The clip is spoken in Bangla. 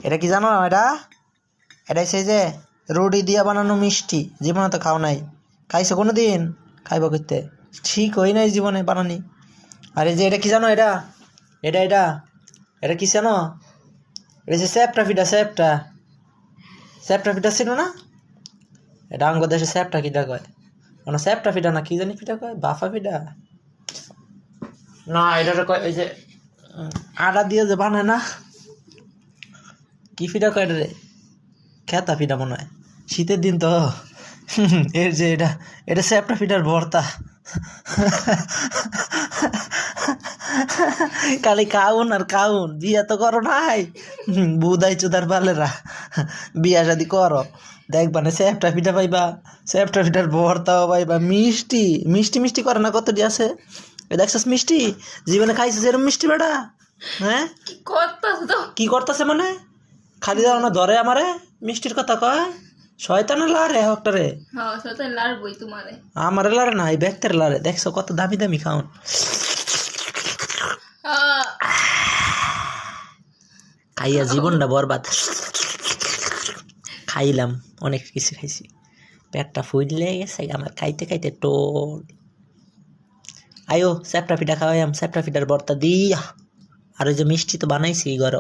এটা কি জানো এটা? এটা সেই যে রুটি দিয়ে বানানো মিষ্টি, জীবনে তো খাও নাই। খাইছো কোনো দিন? খাইব করতে ঠিক হই নাই জীবনে বানানি। আর এই যে এটা কি জানো? এটা এটা এটা এটা কি জানো? এটা যে স্যাপটা পিঠা, স্যাপটা স্যাপটা পিঠা ছিল না? এটা আমাদের দেশে স্যাপটা কিটা কয়, মানে স্যাপটা পিঠা না কি জানি পিঠা কয়, বাফা পিঠা না, এটা কয় ওই যে আটা দিয়ে যে বানায় না, কি পিঠা কয় এটা রে? খেতা পিঠা মনে হয়, শীতের দিন তো। এর যে এটা এটা স্যাপটা পিঠার ভর্তা। খালি খাউন আর খাউন, বিয়া তো করো নাই বুদাই চুদার বালেরা, বিয়া শাদি করো দেখবা না স্যাপটা পিঠা পাইবা, স্যাপটা পিঠার ভর্তাও পাইবা, মিষ্টি মিষ্টি মিষ্টি করে না কতটি আছে। এ দেখছিস মিষ্টি? জীবনে খাইছিস এরকম মিষ্টি বেটা? হ্যাঁ কি করতেছে মানে? খালি দাও না ধরে আমারে মিষ্টির কথা কয়, শয়তানের লারে হকটারে। আমারে লারে না, এই ব্যক্তির লারে। দেখছো কত দামি দামি খাউন। খাইয়া জীবনটা বরবাদ। খাইলাম অনেক কিছু খাইছি, পেটটা ফুললে গেছে আমার খাইতে খাইতে টোল। আয়ো স্যাপটা পিঠা খাওয়াইম, স্যাপটা পিঠার ভর্তা দিয়া। আর ওই যে মিষ্টি তো বানাইছি ঘর।